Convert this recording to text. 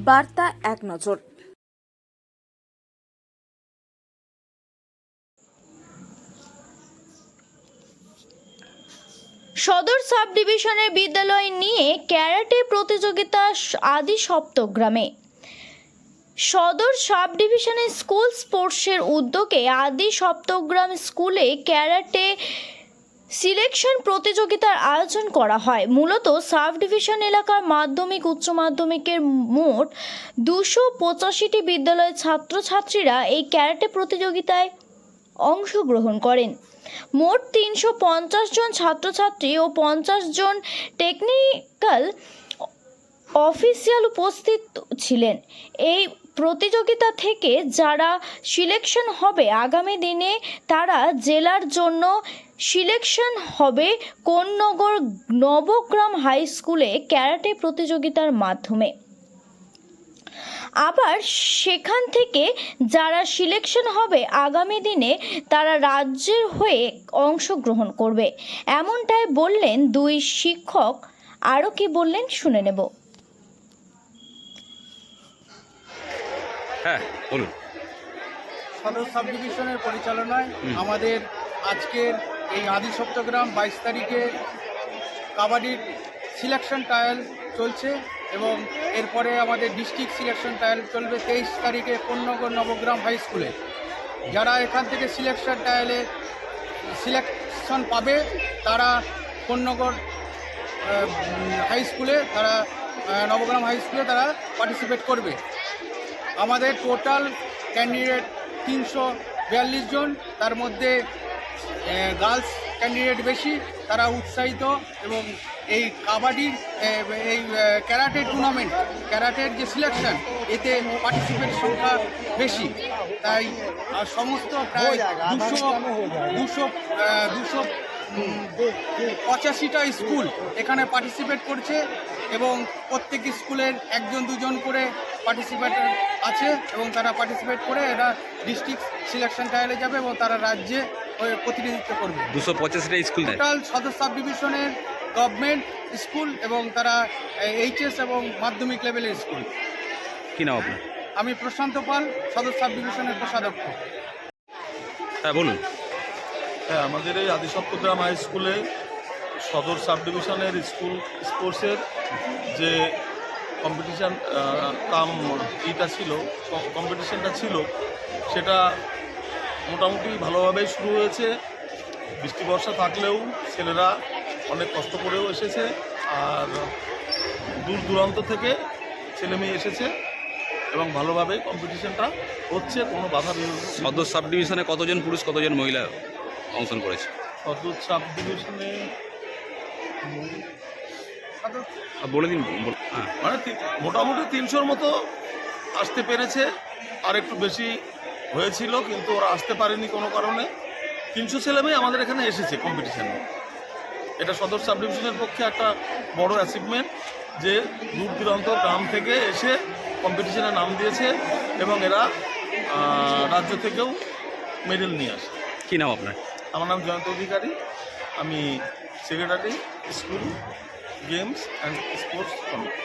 বার্তা এক নজর। সদর সাব ডিভিশনের বিদ্যালয় নিয়ে ক্যারাটে প্রতিযোগিতা আদি সপ্তগ্রামে। সদর সাব ডিভিশনের স্কুল স্পোর্টসের উদ্যোগে আদি সপ্তগ্রাম স্কুলে ক্যারাটে সিলেকশন প্রতিযোগিতার আয়োজন করা হয়। মূলত সাব ডিভিশন এলাকার মাধ্যমিক উচ্চ মাধ্যমিকের মোট 285টি বিদ্যালয়ের ছাত্রছাত্রীরা এই ক্যারাটে প্রতিযোগিতায় অংশগ্রহণ করেন। মোট 350 জন ছাত্রছাত্রী ও 50 জন টেকনিক্যাল অফিসিয়াল উপস্থিত ছিলেন। এই প্রতিযোগিতা থেকে যারা সিলেকশন হবে আগামী দিনে তারা জেলার জন্য সিলেকশন হবে কোন্নগর নবগ্রাম হাই স্কুলে ক্যারাটে প্রতিযোগিতার মাধ্যমে। আবার সেখান থেকে যারা সিলেকশন হবে আগামী দিনে তারা রাজ্যের হয়ে অংশগ্রহণ করবে, এমনটাই বললেন দুই শিক্ষক। আরও কি বললেন শুনে নেব। হ্যাঁ বলুন। সদর সাব ডিভিশনের পরিচালনায় আমাদের আজকের এই আদি সপ্তগ্রাম 22 তারিখে কাবাডির সিলেকশন ট্রায়াল চলছে এবং এরপরে আমাদের ডিস্ট্রিক্ট সিলেকশন ট্রায়াল চলবে 23 তারিখে কোন্নগর নবগ্রাম হাই স্কুলে। যারা এখান থেকে সিলেকশন ট্রায়ালে সিলেকশন পাবে তারা কোন্নগর হাই স্কুলে নবগ্রাম হাই স্কুলে তারা পার্টিসিপেট করবে। আমাদের টোটাল ক্যান্ডিডেট 342 জন, তার মধ্যে গার্লস ক্যান্ডিডেট বেশি, তারা উৎসাহিত এবং এই কাবাডির এই ক্যারাটে টুর্নামেন্ট, ক্যারাটের যে সিলেকশন এতে পার্টিসিপেট সংখ্যা বেশি, তাই সমস্ত প্রায় 285টা স্কুল এখানে পার্টিসিপেট করছে এবং প্রত্যেক স্কুলের 1-2 করে পার্টিসিপেটার আছে এবং তারা পার্টিসিপেট করে এরা ডিস্ট্রিক্ট সিলেকশন ট্রায়ালে যাবে এবং তারা রাজ্যে প্রতিনিধিত্ব করবে। 285টা স্কুল টোটাল সদর সাব ডিভিশনের গভর্নমেন্ট স্কুল এবং তারা এইচএস এবং মাধ্যমিক লেভেলের স্কুল। কি নাম আপনার? আমি প্রশান্ত পাল, সদর সাব ডিভিশনের কোষাধ্যক্ষ। হ্যাঁ বলুন। হ্যাঁ, আমাদের এই আদি সপ্তগ্রাম হাই স্কুলে সদর সাব ডিভিশনের স্কুল স্পোর্টসের যে কম্পিটিশান কম্পিটিশানটা ছিল সেটা মোটামুটি ভালোভাবেই শুরু হয়েছে। বৃষ্টি বর্ষা থাকলেও ছেলেরা অনেক কষ্ট করেও এসেছে আর দূর দূরান্ত থেকে ছেলে মেয়ে এসেছে এবং ভালোভাবেই কম্পিটিশানটা হচ্ছে, কোনো বাধা বিঘ্ন। সদর সাব ডিভিশনে কতজন পুরুষ কতজন মহিলা অংশগ্রহণ করেছে? সদর সাব ডিভিশনে বলে দিন। হ্যাঁ, মানে মোটামুটি 300-র মতো আসতে পেরেছে, আর একটু বেশি হয়েছিল কিন্তু ওরা আসতে পারেনি কোনো কারণে। 300 ছেলেমেয়ে আমাদের এখানে এসেছে কম্পিটিশানে। এটা সদর সাব ডিভিশনের পক্ষে একটা বড় অ্যাচিভমেন্ট যে দূর দূরান্ত গ্রাম থেকে এসে কম্পিটিশানে নাম দিয়েছে এবং এরা রাজ্য থেকেও মেডেল নিয়ে আসে। কী নাম আপনার? আমার নাম জয়ন্ত অধিকারী, আমি secretary school games and sports committee.